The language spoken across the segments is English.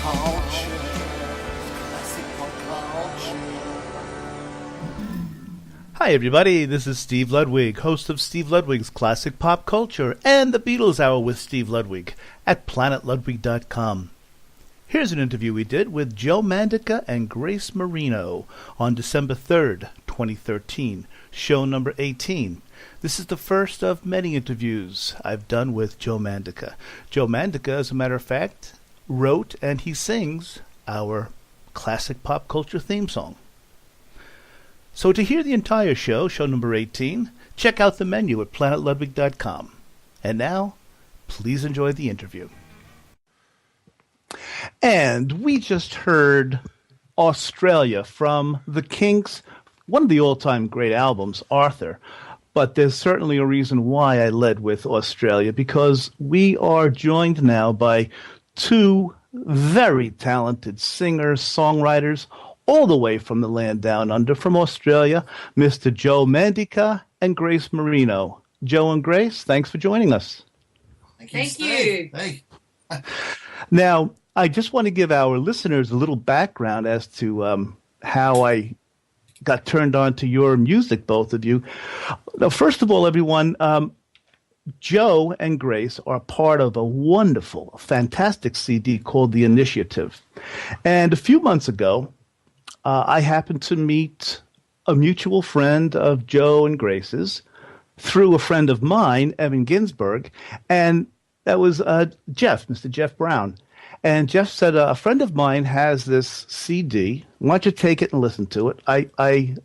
culture. Classic pop culture. Hi everybody, this is Steve Ludwig, host of Steve Ludwig's Classic Pop Culture and the Beatles Hour with Steve Ludwig at planetludwig.com. Here's an interview we did with Joe Mandica and Grace Marino on December 3rd, 2013, show number 18. This is the first of many interviews I've done with Joe Mandica. Joe Mandica, as a matter of fact, wrote and he sings our classic pop culture theme song. So to hear the entire show, show number 18, check out the menu at planetludwig.com. And now, please enjoy the interview. And we just heard Australia from the Kinks, one of the all-time great albums, Arthur. But there's certainly a reason why I led with Australia, because we are joined now by two very talented singers, songwriters, all the way from the land down under, from Australia, Mr. Joe Mandica and Grace Marino. Joe and Grace, thanks for joining us. Thank you. Hey. Now, I just want to give our listeners a little background as to how I got turned on to your music, both of you. Now, first of all, everyone, Joe and Grace are part of a wonderful, fantastic CD called The Initiative. And a few months ago, I happened to meet a mutual friend of Joe and Grace's through a friend of mine, Evan Ginsberg, and that was Jeff, Mr. Jeff Brown. And Jeff said, a friend of mine has this CD. Why don't you take it and listen to it?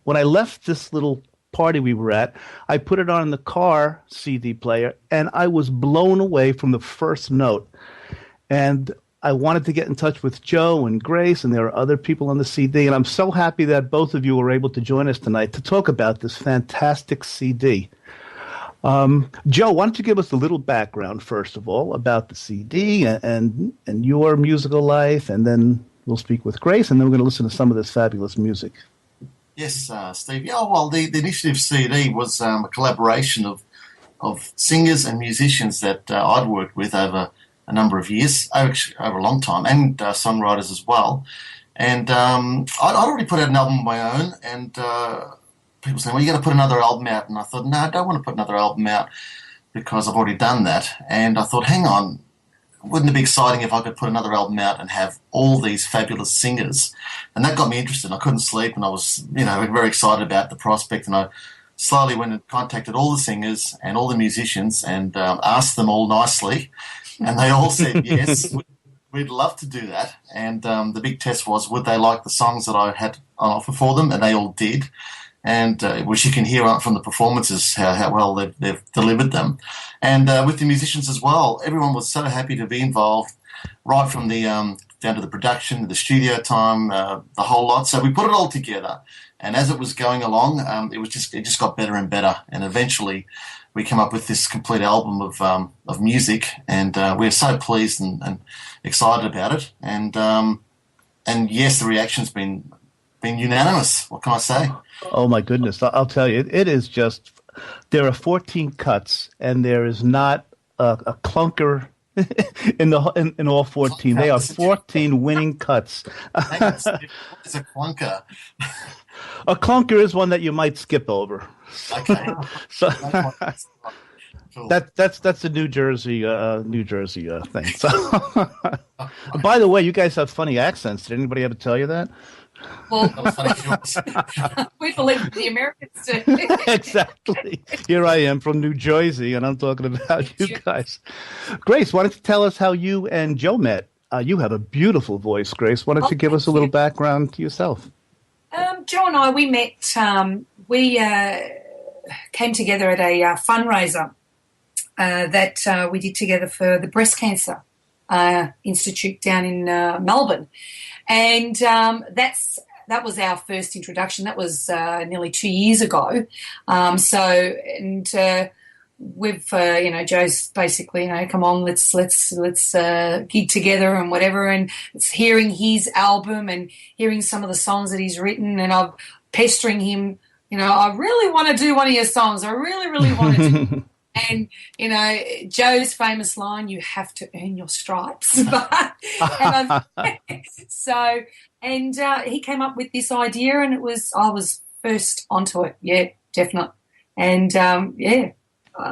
When I left this little party we were at, I put it on the car CD player, and I was blown away from the first note. And I wanted to get in touch with Joe and Grace, and there are other people on the CD. And I'm so happy that both of you were able to join us tonight to talk about this fantastic CD. Joe, why don't you give us a little background, first of all, about the CD and your musical life, and then we'll speak with Grace, and then we're going to listen to some of this fabulous music. Yes, Steve. Yeah, well, the Initiative CD was a collaboration of singers and musicians that I'd worked with over a number of years, over a long time, and songwriters as well. And I'd already put out an album of my own, and people saying, well, you got to put another album out. And I thought, no, I don't want to put another album out because I've already done that. And I thought, hang on, wouldn't it be exciting if I could put another album out and have all these fabulous singers? And that got me interested. I couldn't sleep, and I was, very excited about the prospect. And I slowly went and contacted all the singers and all the musicians and asked them all nicely. And they all said, yes, we'd love to do that. And the big test was, would they like the songs that I had on offer for them? And they all did. And which you can hear from the performances how well they've delivered them. And with the musicians as well, everyone was so happy to be involved, right from the down to the production, the studio time, the whole lot. So we put it all together, and as it was going along, it just got better and better. And eventually, we came up with this complete album of music, and we're so pleased and excited about it. And yes, the reaction's been unanimous. What can I say? Oh, my goodness. I'll tell you, it is just, there are 14 cuts, and there is not a clunker in all 14. They are 14 winning cuts. It's a clunker. A clunker is one that you might skip over. Okay. So Cool. that's a New Jersey thing. So, by the way, you guys have funny accents. Did anybody ever tell you that? Well, That was funny. we believe the Americans do. Exactly. Here I am from New Jersey, and I'm talking about you guys. Grace, why don't you tell us how you and Joe met? You have a beautiful voice, Grace. Why don't you give us a little background to yourself? Joe and I, we met, we came together at a fundraiser that we did together for the Breast Cancer Institute down in Melbourne. And that was our first introduction. That was nearly 2 years ago. We've Joe's basically come on, let's gig together and whatever. And it's hearing his album and hearing some of the songs that he's written, and I'm pestering him. I really want to do one of your songs. I really, really want to do. And, you know, Joe's famous line, you have to earn your stripes. But, he came up with this idea, and I was first onto it. Yeah, definitely. And, I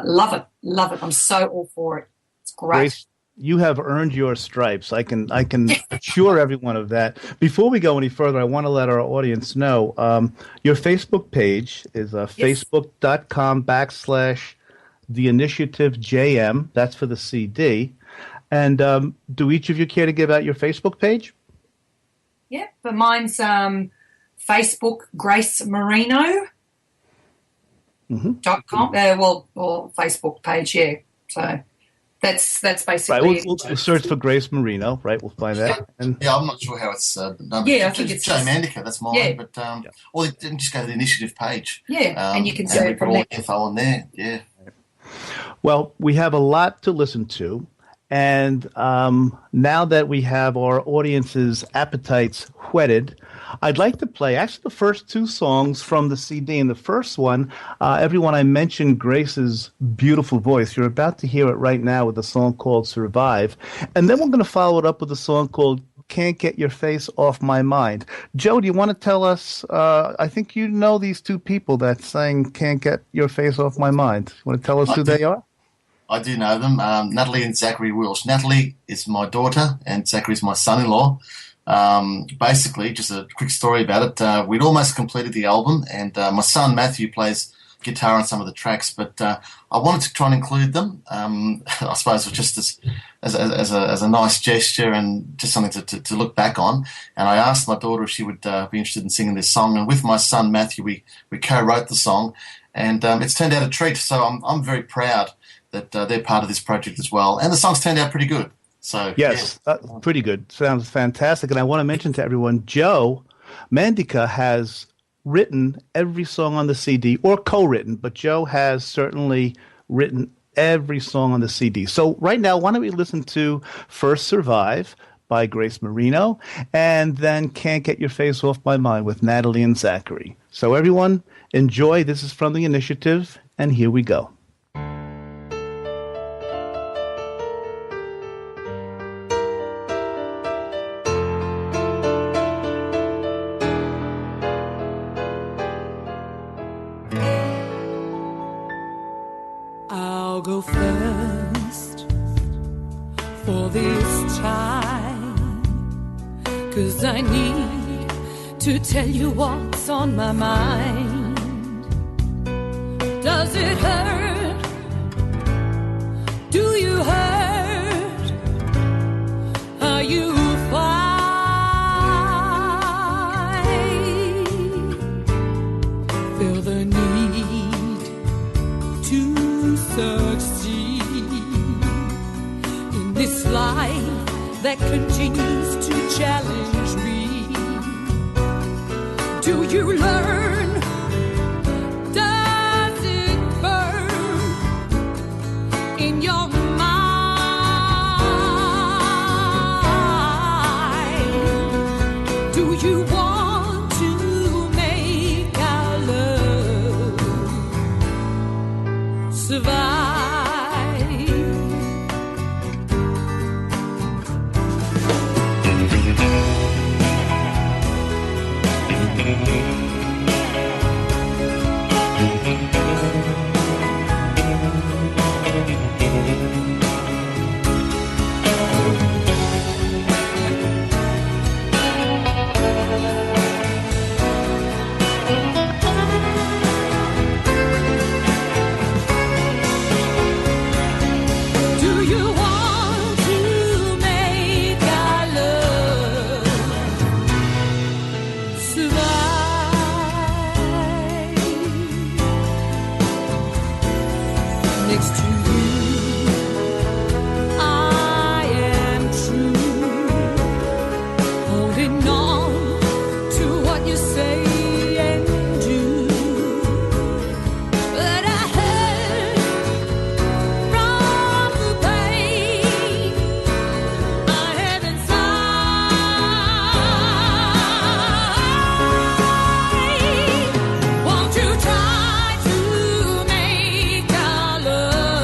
love it. Love it. I'm so all for it. It's great. Grace, you have earned your stripes. I can assure everyone of that. Before we go any further, I want to let our audience know your Facebook page is facebook.com/theinitiativejm. That's for the CD. And do each of you care to give out your Facebook page? Yeah, but mine's Facebook Grace Marino. .com, or Facebook page, yeah. So that's basically. Right, we'll search for Grace Marino. Right, we'll find that. And I'm not sure how it's done. Yeah, I think it's Joe Mandica. That's mine. Yeah. But or just go to the initiative page. Yeah, and you can see put all the info on there. Yeah. Well, we have a lot to listen to, and now that we have our audience's appetites whetted, I'd like to play actually the first two songs from the CD. And the first one, everyone, I mentioned Grace's beautiful voice. You're about to hear it right now with a song called Survive. And then we're going to follow it up with a song called Can't Get Your Face Off My Mind. Joe, do you want to tell us, I think you know these two people that sang Can't Get Your Face Off My Mind. You want to tell us who they are? I do know them, Natalie and Zachary Wilsh. Natalie is my daughter and Zachary is my son-in-law. Basically, just a quick story about it. We'd almost completed the album, and my son Matthew plays guitar on some of the tracks, but I wanted to try and include them. I suppose it was just as a nice gesture and just something to look back on. And I asked my daughter if she would be interested in singing this song. And with my son Matthew, we co-wrote the song, and it's turned out a treat. So I'm very proud that they're part of this project as well. And the song's turned out pretty good. So yes, pretty good. Sounds fantastic. And I want to mention to everyone, Joe Mandica has written every song on the CD, or co-written, but Joe has certainly written every song on the CD. So right now, why don't we listen to first Survive by Grace Marino, and then Can't Get Your Face Off My Mind with Natalie and Zachary. So everyone, enjoy. This is from the Initiative, and here we go. I'll go first for this time, 'cause I need to tell you what's on my mind. Does it hurt? Do you hurt? Are you fine? Feel the need to succeed in this life that continues to challenge me. Do you learn? Does it burn in your mind? Do you want to make our love survive? Do you want to make our love survive? Next to you, I am true, holding on to what you say and do. But I heard from the pain I have inside. Won't you try to make our love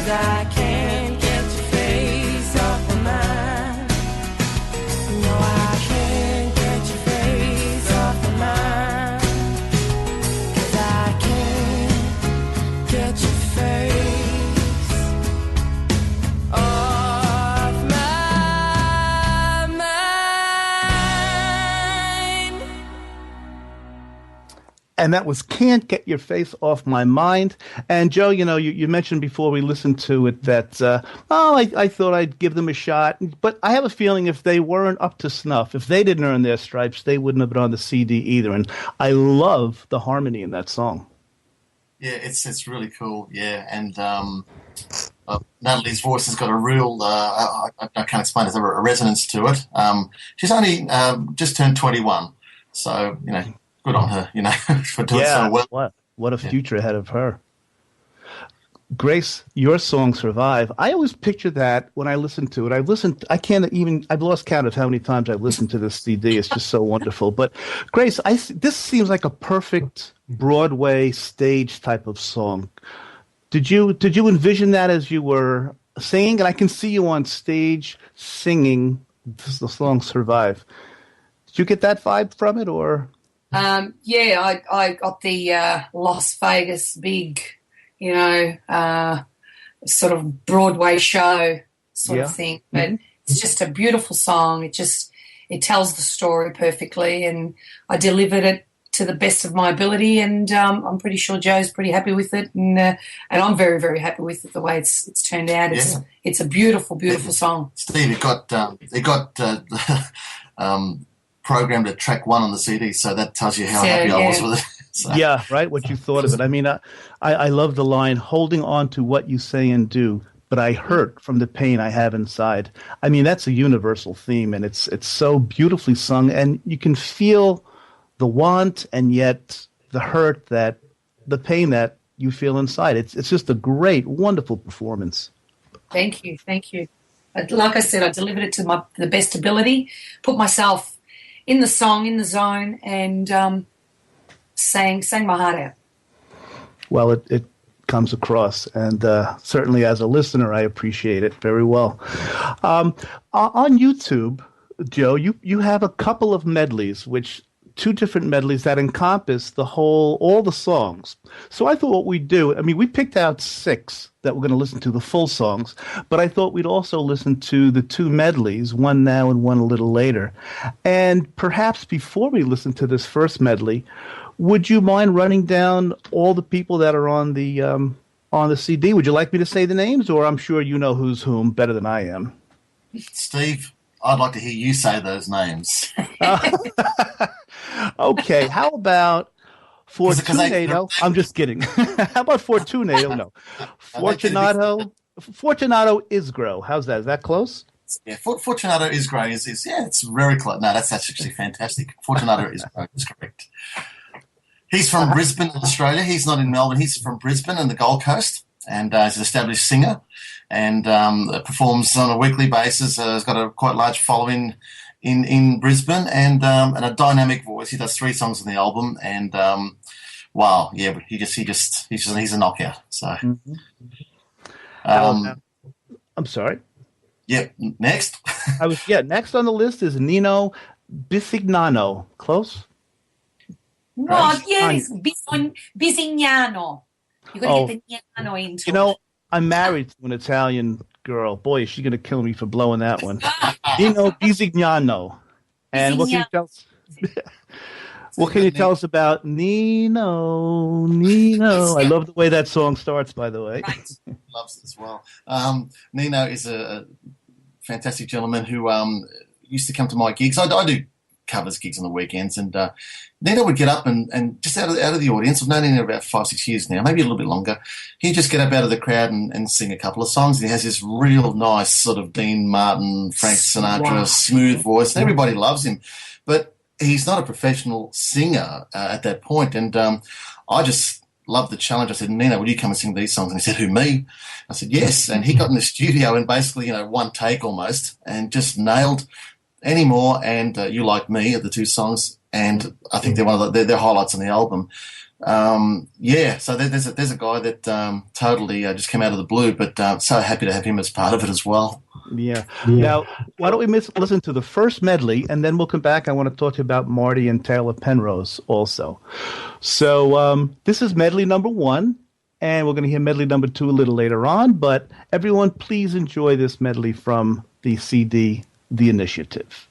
I can't get your face off my mind. No, I can't get your face off my mind. 'Cause I can't get your face off my mind. And that was Can't Get Your Face Off My Mind. And Joe, you mentioned before we listened to it that, I thought I'd give them a shot. But I have a feeling if they weren't up to snuff, if they didn't earn their stripes, they wouldn't have been on the CD either. And I love the harmony in that song. Yeah, it's really cool. Yeah, and Natalie's voice has got a real, I can't explain it, a resonance to it. She's only just turned 21, so, good on her, for doing so well. What a future ahead of her. Grace, your song "Survive." I always picture that when I listen to it. I've lost count of how many times I've listened to this CD. It's just so wonderful. But Grace, this seems like a perfect Broadway stage type of song. Did you envision that as you were singing? And I can see you on stage singing the song "Survive." Did you get that vibe from it, or? Yeah, I got the Las Vegas big, sort of Broadway show sort of thing. But it's just a beautiful song. It tells the story perfectly, and I delivered it to the best of my ability. And I'm pretty sure Joe's pretty happy with it, and I'm very, very happy with it the way it's turned out. It's a beautiful, beautiful song. Steve, it got programmed at track 1 on the CD, so that tells you how happy I was with it. So. Yeah, right, what you thought of it. I mean, I love the line, holding on to what you say and do, but I hurt from the pain I have inside. I mean, that's a universal theme, and it's so beautifully sung, and you can feel the want and yet the hurt, that the pain that you feel inside. It's just a great, wonderful performance. Thank you. Like I said, I delivered it to the best ability, put myself in the song, in the zone, and sang my heart out. Well, it comes across, and certainly as a listener, I appreciate it very well. On YouTube, Joe, you have a couple of medleys, two different medleys that encompass all the songs. So I thought what we'd do, we picked out 6 that we're going to listen to, the full songs, but I thought we'd also listen to the 2 medleys, one now and one a little later. And perhaps before we listen to this first medley, would you mind running down all the people that are on the CD? Would you like me to say the names, or I'm sure you know who's whom better than I am? Steve, I'd like to hear you say those names. Okay, how about Fortunato? I'm just kidding. How about Fortunato? No. Fortunato Isgro. How's that? Is that close? Yeah, Fortunato Isgro is it's very close. No, that's actually fantastic. Fortunato Isgro is correct. He's from Brisbane, Australia. He's not in Melbourne. He's from Brisbane and the Gold Coast, and he's an established singer and performs on a weekly basis. He's got a quite large following in Brisbane and a dynamic voice. He does 3 songs on the album, and wow, yeah, but he's a knockout. So, I'm sorry. Yeah, next. Next on the list is Nino Bisignano. Close. No, yes, Bisignano. You got to get the Gnano into it. I'm married to an Italian girl. Boy, is she going to kill me for blowing that one. Nino Bisignano. And what can you tell us about Nino? I love the way that song starts, by the way. Right. Loves it as well. Nino is a fantastic gentleman who used to come to my gigs. I do covers gigs on the weekends, and Nino would get up and just out of the audience. I've known Nino about 5-6 years now, maybe a little bit longer. He'd just get up out of the crowd and sing a couple of songs. And he has this real nice sort of Dean Martin, Frank Sinatra, smooth voice, and everybody loves him. But he's not a professional singer at that point, and I just loved the challenge. I said, Nino, will you come and sing these songs? And he said, who, me? I said, yes. And he got in the studio and basically, one take almost, and just nailed Anymore and You Like Me are the 2 songs, and I think they're one of they're highlights on the album. Yeah, so there's a guy that totally just came out of the blue, but so happy to have him as part of it as well. Yeah. Now, why don't we listen to the first medley, and then we'll come back. I want to talk to you about Marty and Taylor Penrose also. So this is medley number 1, and we're going to hear medley number 2 a little later on. But everyone, please enjoy this medley from the CD, The Initiative.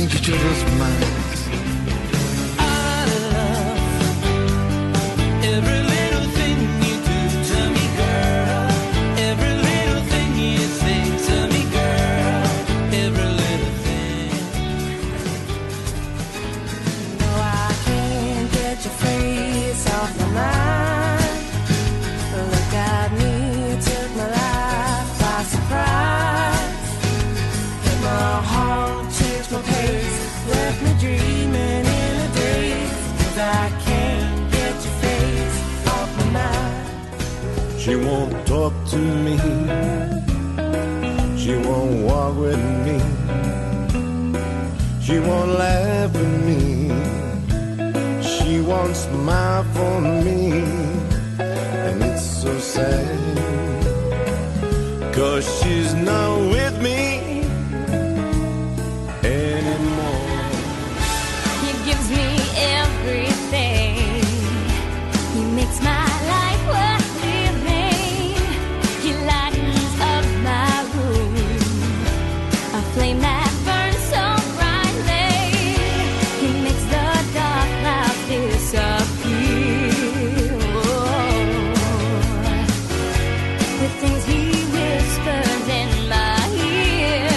Each other's minds. I love every little thing you do to me, girl. Every little thing you say to me, girl. Every little thing. No, I can't get your face off my mind. Look at me, you took my life by surprise. And my heart changed my pace. Left me dreaming in a daze, 'cause I can't get your face off my mind. She won't talk to me, she won't walk with me, she won't laugh with me, she won't smile for me. And it's so sad, 'cause she's not with me anymore. Gives me everything. He makes my life worth living. He lightens up my room, a flame that burns so brightly. He makes the dark clouds disappear. With things he whispers in my ear,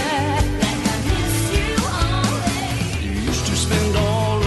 like I miss you always. You used to spend all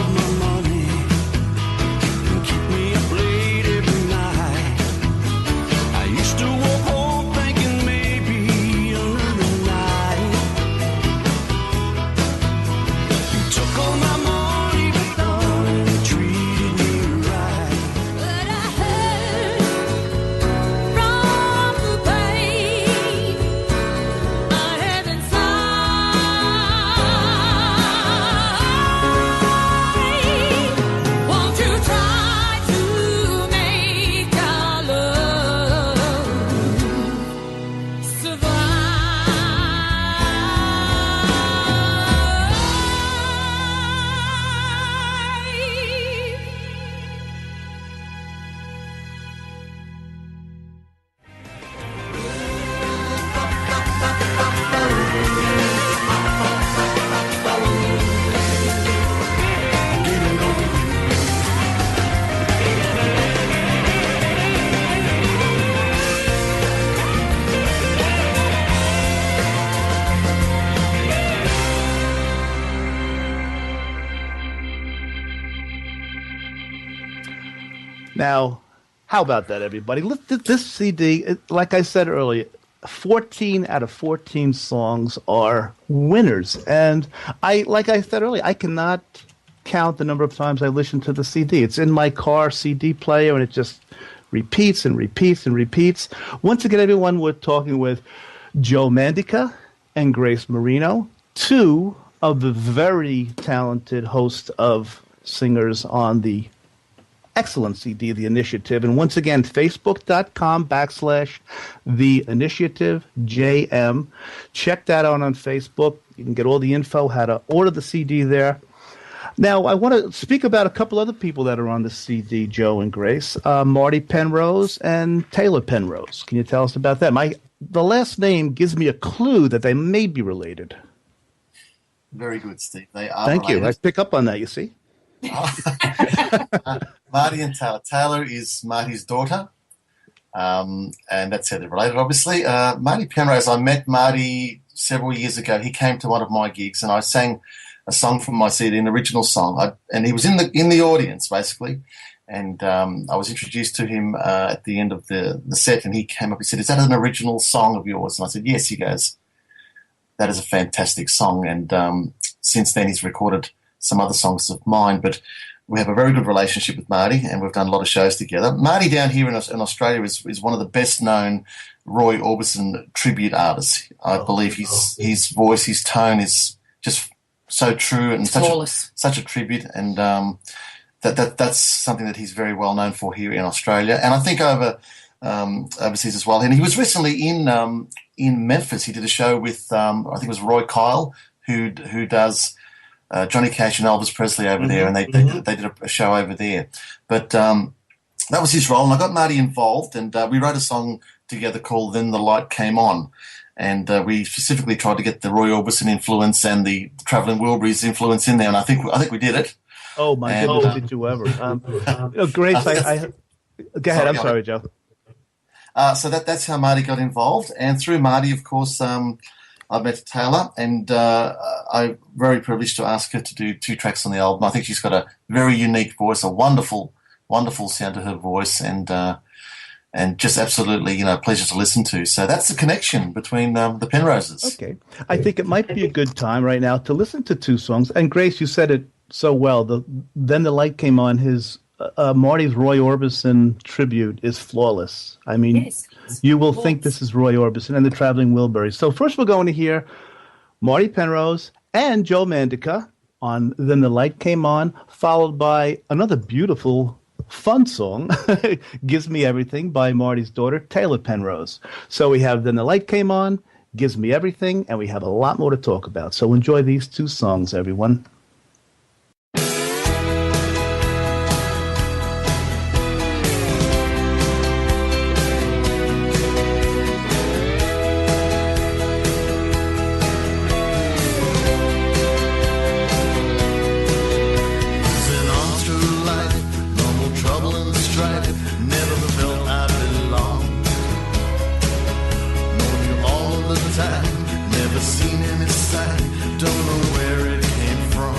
Now, how about that, everybody? This CD, like I said earlier, 14 out of 14 songs are winners. And like I said earlier, I cannot count the number of times I listen to the CD. It's in my car CD player, and it just repeats and repeats and repeats. Once again, everyone, we're talking with Joe Mandica and Grace Marino, 2 of the very talented hosts of singers on the excellent CD, The Initiative. And once again, Facebook.com/The Initiative JM. Check that out on Facebook. You can get all the info, how to order the CD there. Now, I want to speak about a couple other people that are on the CD, Joe and Grace, Marty Penrose and Taylor Penrose. Can you tell us about that? The last name gives me a clue that they may be related. Very good, Steve. They are Thank related. you. I pick up on that, you see. Marty and Taylor. Taylor is Marty's daughter, and that's how they're related, obviously. Marty Penrose, I met Marty several years ago. He came to one of my gigs, and I sang a song from my CD, an original song. And he was in the audience, basically. And I was introduced to him at the end of the set, and he came up and said, "Is that an original song of yours?" And I said, "Yes." He goes, "That is a fantastic song." And since then, he's recorded some other songs of mine. But we have a very good relationship with Marty, and we've done a lot of shows together. Marty down here in Australia is one of the best-known Roy Orbison tribute artists. I believe his voice, his tone is just so true and such a tribute. And that's something that he's very well known for here in Australia, and I think overseas as well. And he was recently in Memphis. He did a show with I think it was Roy Kyle, who does Johnny Cash and Elvis Presley over there, and they did a show over there. But that was his role, and I got Marty involved, and we wrote a song together called "Then the Light Came On." And we specifically tried to get the Roy Orbison influence and the Travelling Wilburys influence in there, and I think we did it. Oh my goodness, did you ever? Grace, go ahead. I'm sorry, Joe. So that's how Marty got involved, and through Marty, of course, I met Taylor, and I'm very privileged to ask her to do 2 tracks on the album. I think she's got a very unique voice, a wonderful, wonderful sound to her voice, and just absolutely, pleasure to listen to. So that's the connection between the Penroses. Okay. I think it might be a good time right now to listen to 2 songs. And Grace, you said it so well. Then the Light Came On. His Marty's Roy Orbison tribute is flawless. I mean, yes, you will think this is Roy Orbison and the Traveling Wilburys. So first we're going to hear Marty Penrose and Joe Mandica on Then the Light Came On, followed by another beautiful, fun song, Gives Me Everything by Marty's daughter, Taylor Penrose. So we have Then the Light Came On, Gives Me Everything, and we have a lot more to talk about. So enjoy these 2 songs, everyone. Never seen any sign, don't know where it came from.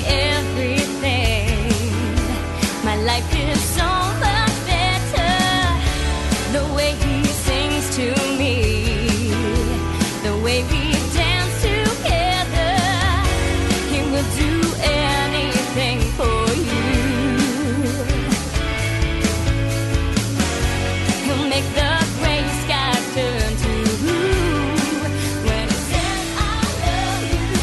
everything. My life is so much better the way he sings to me, the way we dance together. He will do anything for you. He'll make the gray sky turn to blue when he says I love you.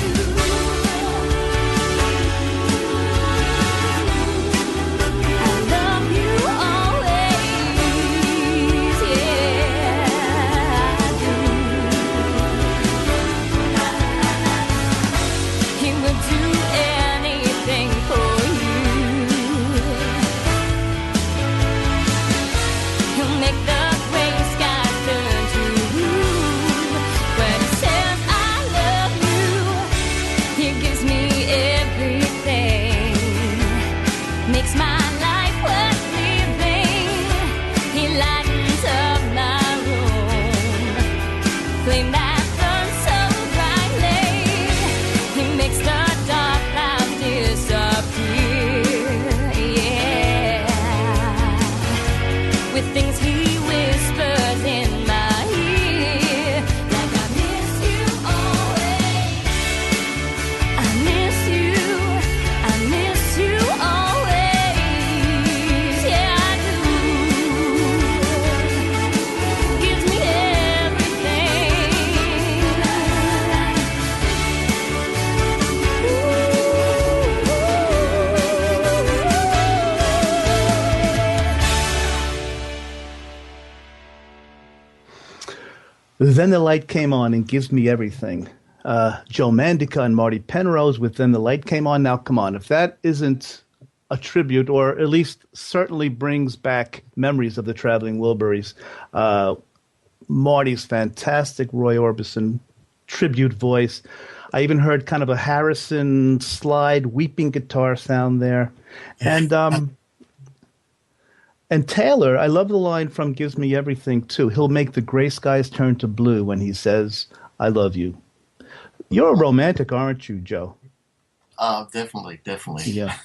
I love you always, yeah, I do. He will do anything for you. He'll make the gray sky turn to blue when he says I love you. He gives me everything, makes my life worth living. He lightens up my room, flame that burns so brightly. He makes the dark clouds disappear, yeah. With things he whispers in my ear, like I miss you always. I miss you always, yeah I do. Gives me Then the Light Came On and Gives Me Everything. Joe Mandica and Marty Penrose with Then the Light Came On. Now, come on, if that isn't a tribute, or at least certainly brings back memories of the Traveling Wilburys. Marty's fantastic Roy Orbison tribute voice. I even heard kind of a Harrison slide weeping guitar sound there. And Taylor, I love the line from Gives Me Everything, too. He'll make the gray skies turn to blue when he says, I love you. You're a romantic, aren't you, Joe? Definitely. Yeah.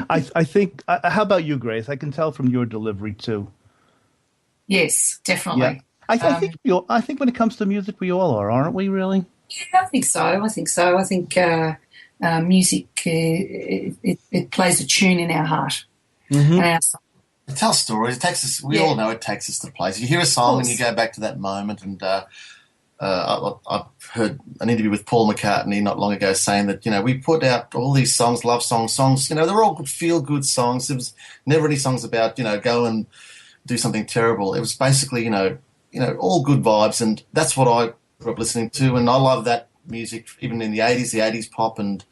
I think, how about you, Grace? I can tell from your delivery, too. Yes, definitely. Yeah. I think when it comes to music, we all are, aren't we, really? Yeah, I think so. I think music, it plays a tune in our heart. Mm-hmm. And our soul. It tells stories. It takes us. We all know it takes us to places. You hear a song and you go back to that moment. And I've heard an interview with Paul McCartney not long ago saying that we put out all these songs, love songs. They're all good, feel good songs. There was never any songs about go and do something terrible. It was basically all good vibes, and that's what I grew up listening to. And I love that music, even in the 80s pop and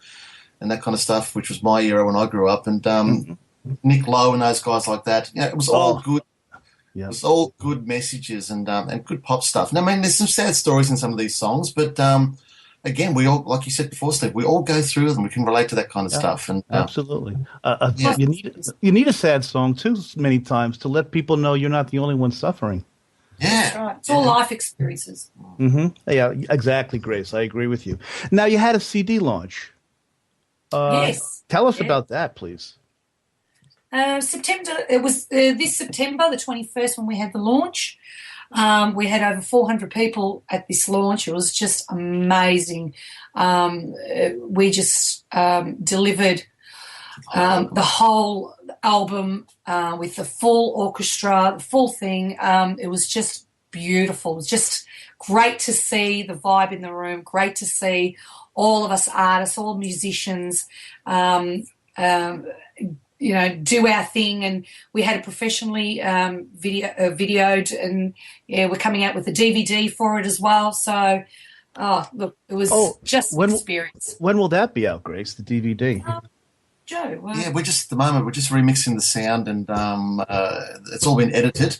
that kind of stuff, which was my era when I grew up. And Nick Lowe and those guys like that. It was all good. Yeah. It was all good messages and good pop stuff. And I mean, there's some sad stories in some of these songs, but again, we all, like you said before, Steve, we all go through them. We can relate to that kind of stuff. And absolutely. You need a sad song too many times to let people know you're not the only one suffering. Yeah, that's right. It's all life experiences. Mm-hmm. Yeah, exactly, Grace. I agree with you. Now, you had a CD launch. Yes. Tell us about that, please. September. It was this September, the 21st, when we had the launch. We had over 400 people at this launch. It was just amazing. We just delivered the whole album with the full orchestra, the full thing. It was just beautiful. It was just great to see the vibe in the room, great to see all of us artists, all musicians, do our thing. And we had it professionally videoed, and we're coming out with a DVD for it as well. So, look, it was just an experience. When will that be out, Grace, the DVD? Joe? We're just, at the moment, we're just remixing the sound, and it's all been edited.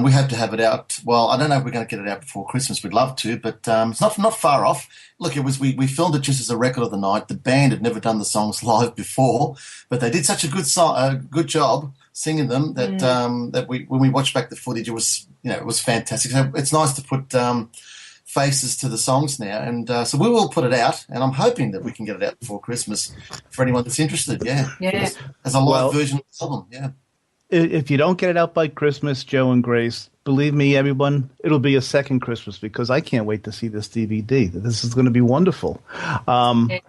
We hope to have it out. Well, I don't know if we're going to get it out before Christmas. We'd love to, but it's not far off. Look, it was we filmed it just as a record of the night. The band had never done the songs live before, but they did such a good job singing them that when we watched back the footage, it was it was fantastic. So it's nice to put faces to the songs now, and so we will put it out, and I'm hoping that we can get it out before Christmas for anyone that's interested. Yeah, Yeah. as a live Well- version of the album. Yeah, If you don't get it out by Christmas, Joe and Grace, believe me, everyone, it'll be a second Christmas because I can't wait to see this DVD. This is going to be wonderful. Yeah.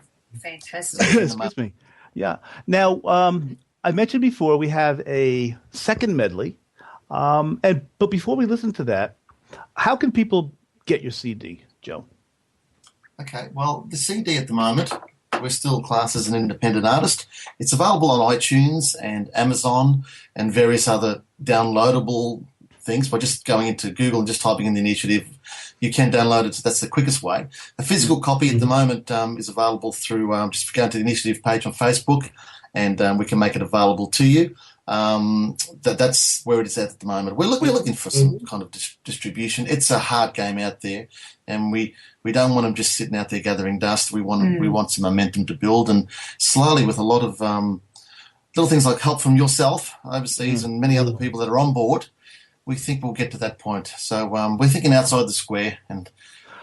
Fantastic. Excuse me. Yeah. Now, I mentioned before we have a second medley, but before we listen to that, how can people get your CD, Joe? Okay, well, the CD at the moment, we're still classed as an independent artist. It's available on iTunes and Amazon and various other downloadable things by just going into Google and just typing in the initiative. You can download it, so that's the quickest way. A physical copy at the moment is available through just going to the initiative page on Facebook, and we can make it available to you. That's where it is at the moment. We're looking for some kind of distribution. It's a hard game out there, and we don't want them just sitting out there gathering dust. We want some momentum to build, and slowly with a lot of little things like help from yourself overseas and many other people that are on board, we think we'll get to that point. So we're thinking outside the square, and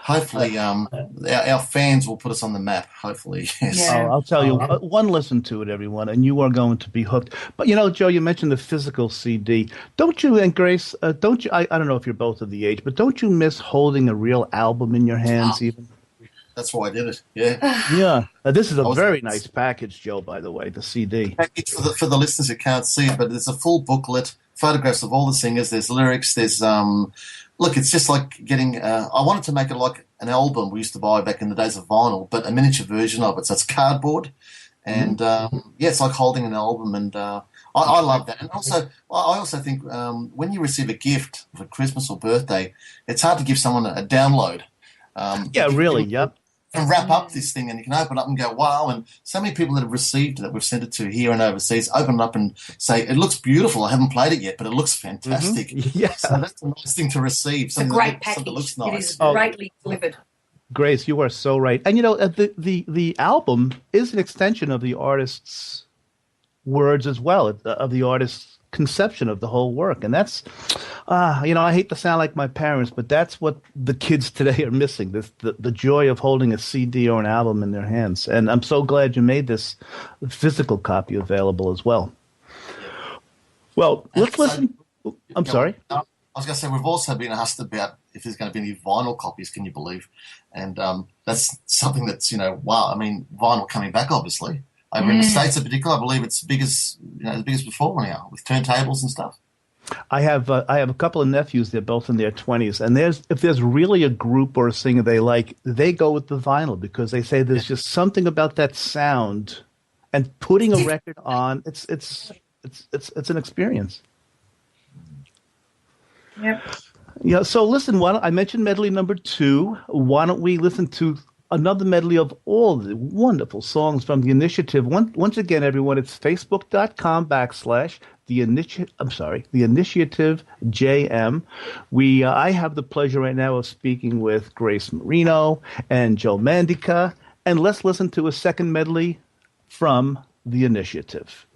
hopefully our fans will put us on the map, hopefully. Yes. Yeah. Oh, I'll tell you, one listen to it, everyone, and you are going to be hooked. But, Joe, you mentioned the physical CD. Don't you, and Grace, don't you, I don't know if you're both of the age, but don't you miss holding a real album in your hands even? That's why I did it, yeah. Yeah. This is a I was- very nice package, Joe, by the way, the CD. Package for the listeners who can't see it, but there's a full booklet, photographs of all the singers, there's lyrics, there's look, it's just like getting I wanted to make it like an album we used to buy back in the days of vinyl, but a miniature version of it. So it's cardboard, and it's like holding an album, and I love that. And also I also think when you receive a gift for Christmas or birthday, it's hard to give someone a download. Yeah, really, yep. And wrap up this thing, and you can open up and go, wow. And so many people that have received it that we've sent it to here and overseas open it up and say, it looks beautiful. I haven't played it yet, but it looks fantastic. Yeah. So that's a nice thing to receive. It's a great Something that package. looks It nice. is greatly delivered. Grace, you are so right. And the album is an extension of the artist's words as well, of the artist's conception of the whole work. And that's, I hate to sound like my parents, but that's what the kids today are missing, the joy of holding a CD or an album in their hands. And I'm so glad you made this physical copy available as well. Well, let's listen. I'm sorry. I was going to say, we've also been asked about if there's going to be any vinyl copies, can you believe? And that's something that's, wow. I mean, vinyl coming back, obviously. Over in the States in particular, I believe it's big as before now, with turntables and stuff. I have a couple of nephews. They're both in their 20s, and if there's really a group or a singer they like, they go with the vinyl because they say there's just something about that sound, and putting a record on. It's an experience. Yep. Yeah. So listen, I mentioned medley number 2. Why don't we listen to another medley of all the wonderful songs from the initiative? Once again, everyone, it's facebook.com/the initiative JM. I have the pleasure right now of speaking with Grace Marino and Joe Mandica, and let's listen to a second medley from the initiative.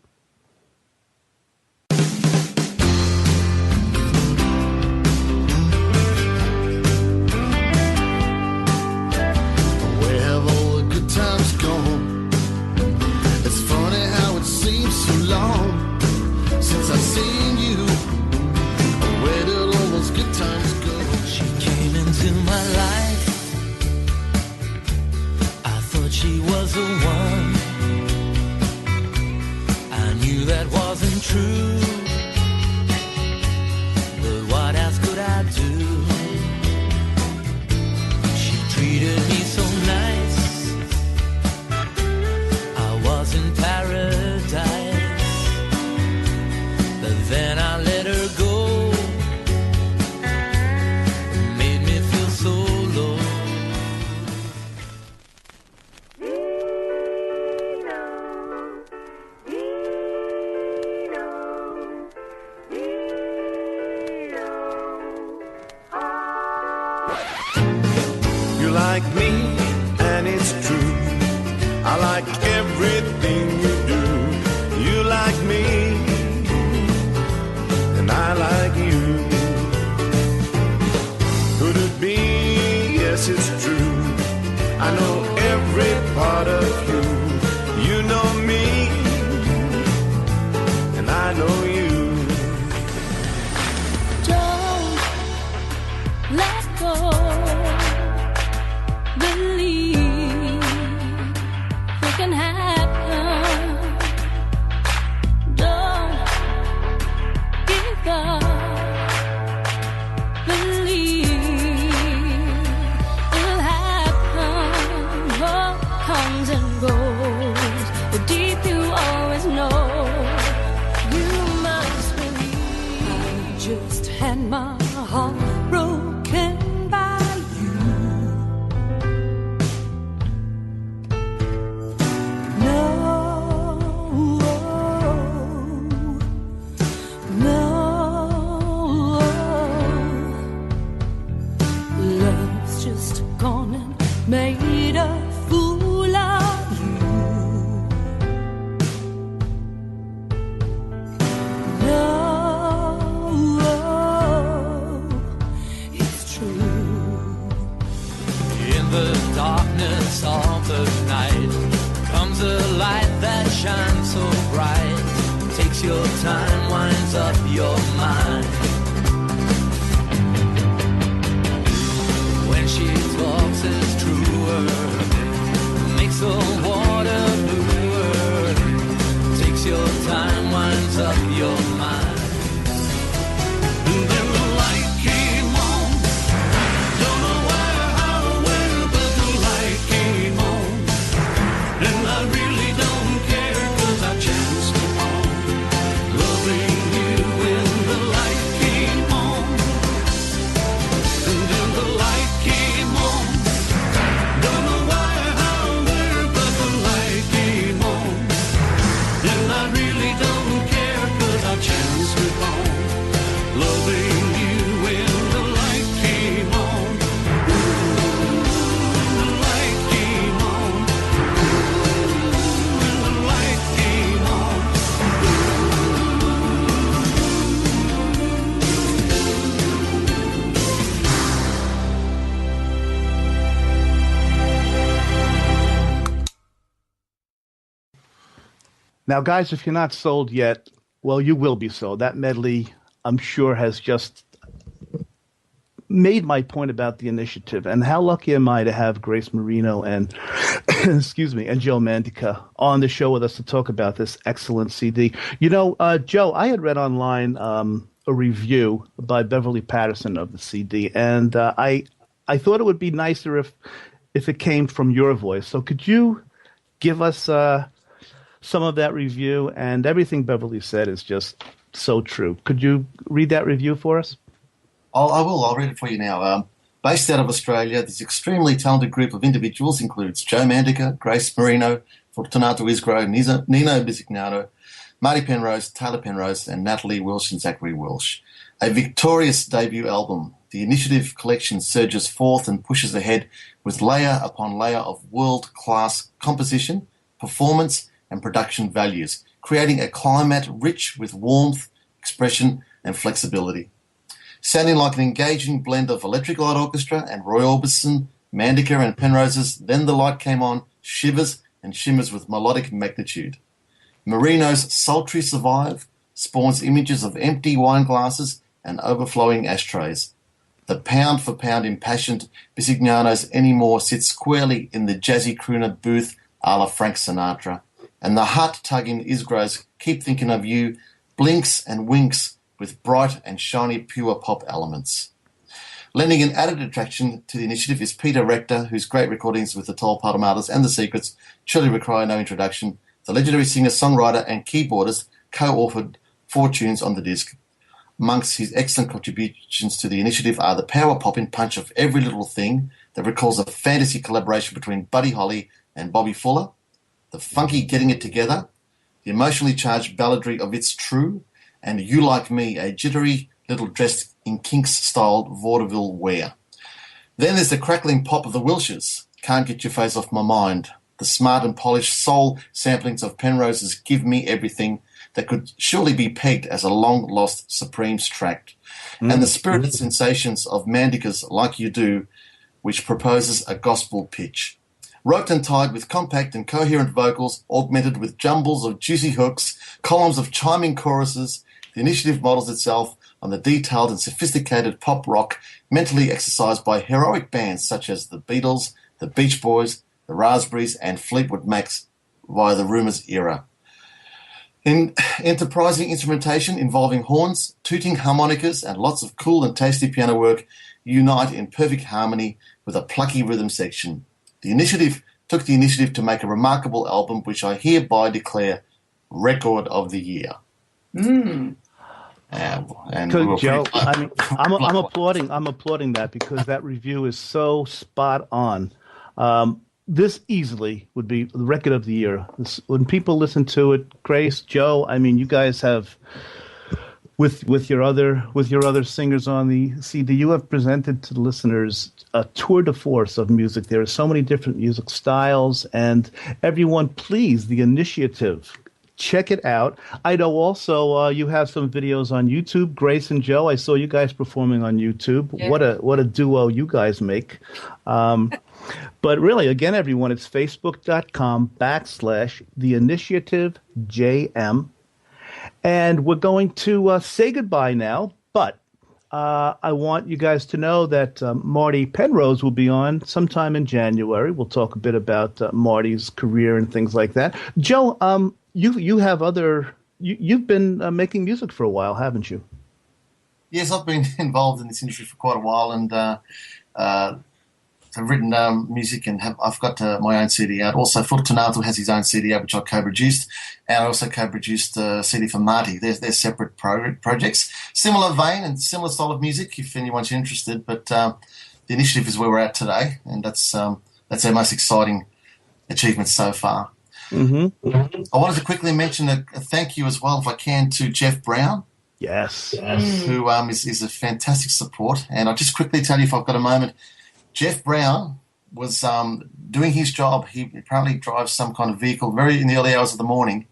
Where have all the good times gone? It's funny how it seems so long since I've seen you. Where did all those good times go? She came into my life. I thought she was the one. I knew that wasn't true. But what else could I do? She treated me so nice. I was in paradise. But then I let her go. It made me feel so low. so bright. Takes your time, winds up your mind. When she talks it's truer, makes the water bluer. Takes your time, winds up your mind. And then the light came on. Don't know why, how, when, but the light came on. And I really don't care, 'cause I chanced upon loving you when the light came on. And then the light came on. Don't know why, how, where, but the light came on. And I really don't care, 'cause I chanced upon loving you when the light came on. The light came on. When the light came on. Now, guys, if you're not sold yet, well, you will be sold. That medley, I'm sure, has just made my point about the initiative. And how lucky am I to have Grace Marino and, excuse me, and Joe Mandica on the show with us to talk about this excellent CD. You know, Joe, I had read online a review by Beverly Patterson of the CD, and I thought it would be nicer if it came from your voice. So could you give us some of that review? And everything Beverly said is just so true. Could you read that review for us? I will. I'll read it for you now. Based out of Australia, this extremely talented group of individuals includes Joe Mandica, Grace Marino, Fortunato Isgro, Nino Bisignano, Marty Penrose, Taylor Penrose, and Natalie Welsh and Zachary Welsh. A victorious debut album, the Initiative collection surges forth and pushes ahead with layer upon layer of world-class composition, performance, and production values, creating a climate rich with warmth, expression, and flexibility. Sounding like an engaging blend of Electric Light Orchestra and Roy Orbison, Mandica and Penrose's Then the Light Came On shivers and shimmers with melodic magnitude. Marino's Sultry Survive spawns images of empty wine glasses and overflowing ashtrays. The pound-for-pound impassioned Bisignano's Anymore sits squarely in the jazzy crooner booth a la Frank Sinatra, and the heart-tugging Isgro's Keep Thinking of You blinks and winks with bright and shiny pure pop elements. Lending an added attraction to the initiative is Peter Rector, whose great recordings with the Tall Palmadas and The Secrets surely require no introduction. The legendary singer-songwriter and keyboardist co-authored 4 tunes on the disc. Amongst his excellent contributions to the initiative are the power popping punch of Every Little Thing that recalls a fantasy collaboration between Buddy Holly and Bobby Fuller, the funky Getting It Together, the emotionally charged balladry of It's True, and You Like Me, a jittery little dressed in Kinks-styled vaudeville wear. Then there's the crackling pop of the Wilshires, Can't Get Your Face Off My Mind, the smart and polished soul samplings of Penrose's Give Me Everything that could surely be pegged as a long-lost Supremes track, and the spirited sensations of Mandica's Like You Do, which proposes a gospel pitch. Roped and tied with compact and coherent vocals, augmented with jumbles of juicy hooks, columns of chiming choruses, the initiative models itself on the detailed and sophisticated pop rock mentally exercised by heroic bands such as the Beatles, the Beach Boys, the Raspberries, and Fleetwood Macs via the Rumours era. In enterprising instrumentation involving horns, tooting harmonicas, and lots of cool and tasty piano work unite in perfect harmony with a plucky rhythm section. The initiative took the initiative to make a remarkable album, which I hereby declare Record of the Year. And Joe, I mean, I'm applauding that because that review is so spot on. This easily would be the record of the year. When people listen to it, Grace, Joe, I mean, you guys have, with your other singers on the CD, you have presented to the listeners a tour de force of music. There are so many different music styles, and everyone, please, the initiative, check it out. I know also you have some videos on YouTube, Grace and Joe. I saw you guys performing on YouTube. Yeah. What a duo you guys make. But really, again, everyone, it's facebook.com/The Initiative JM. And we're going to say goodbye now, but I want you guys to know that Marty Penrose will be on sometime in January. We'll talk a bit about Marty's career and things like that. Joe, you've been making music for a while, haven't you? Yes, I've been involved in this industry for quite a while, and I've written music, and I've got my own CD out. Also, Fortunato has his own CD out, which I co-produced, and I also co-produced a CD for Marty. They're separate projects, similar vein and similar style of music, if anyone's interested. But the initiative is where we're at today, and that's our most exciting achievement so far. Mm-hmm. I wanted to quickly mention a thank you as well, if I can, to Jeff Brown. Yes. Who is a fantastic support. And I'll just quickly tell you, if I've got a moment, Jeff Brown was doing his job. He apparently drives some kind of vehicle very in the early hours of the morning,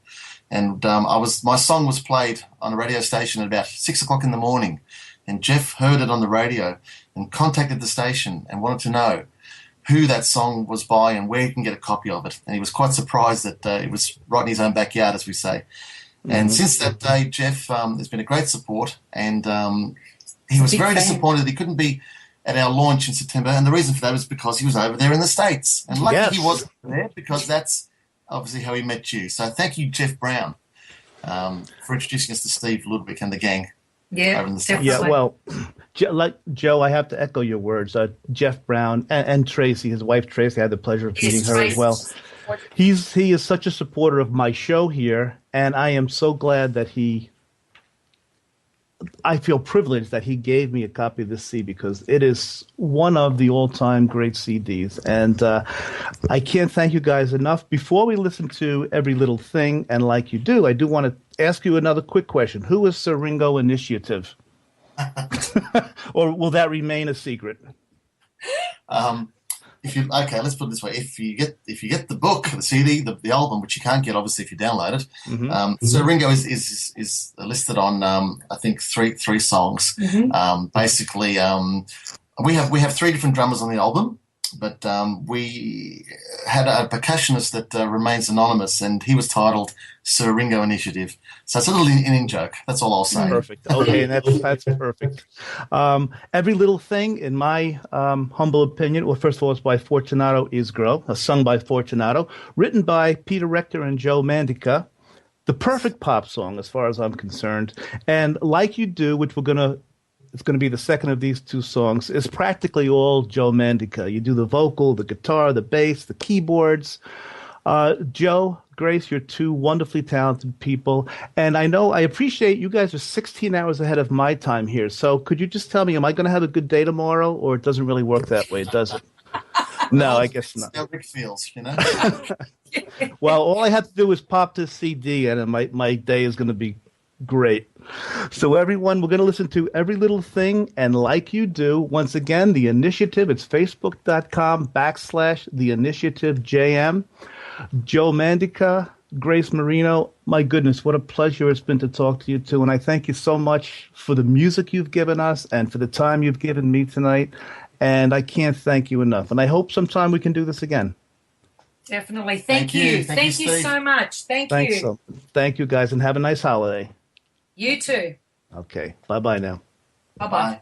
and my song was played on a radio station at about 6 o'clock in the morning, and Jeff heard it on the radio and contacted the station and wanted to know who that song was by and where he can get a copy of it. And he was quite surprised that it was right in his own backyard, as we say. Mm-hmm. And since that day, Jeff has been a great support, and he was very disappointed that he couldn't be at our launch in September, and the reason for that was because he was over there in the States. And lucky he wasn't there, because that's obviously how he met you. So thank you, Jeff Brown, for introducing us to Steve, Ludwig, and the gang. Yeah, over in the States. Yeah, well, like Joe, I have to echo your words. Jeff Brown and Tracy, his wife Tracy, I had the pleasure of meeting her as well. He is such a supporter of my show here, and I am so glad that I feel privileged that he gave me a copy of this CD, because it is one of the all-time great CDs. And I can't thank you guys enough. Before we listen to Every Little Thing, and like you do, I do want to ask you another quick question. Who is Sir Ringo Initiative? Or will that remain a secret? Let's put it this way: if you get the book, the CD, the album, which you can't get obviously if you download it, Mm-hmm. so Ringo is listed on I think three songs. Mm-hmm. Basically, we have three different drummers on the album, but we had a percussionist that remains anonymous, and he was titled Sir Ringo Initiative. So it's a little in joke. That's all I'll say. Perfect. Okay, and that's perfect. Every Little Thing, in my humble opinion, well, first of all, it's by Fortunato Isgro, sung by Fortunato, written by Peter Rector and Joe Mandica. The perfect pop song, as far as I'm concerned. And Like You Do, which it's going to be the second of these two songs, is practically all Joe Mandica. You do the vocal, the guitar, the bass, the keyboards. Joe, Grace, you're two wonderfully talented people. And I appreciate you guys are 16 hours ahead of my time here. So could you just tell me, am I going to have a good day tomorrow, or it doesn't really work that way, does it? No, I guess not. How Rick feels, you know? Well, all I have to do is pop this CD, and my day is going to be great. So everyone, we're going to listen to Every Little Thing and Like You Do. Once again, The Initiative, it's facebook.com/The Initiative JM. Joe Mandica, Grace Marino, my goodness, what a pleasure it's been to talk to you two. And I thank you so much for the music you've given us and for the time you've given me tonight. And I can't thank you enough. And I hope sometime we can do this again. Definitely. Thank you. Thank you so much. Thank you. Thank you, guys, and have a nice holiday. You too. Okay. Bye-bye now. Bye-bye.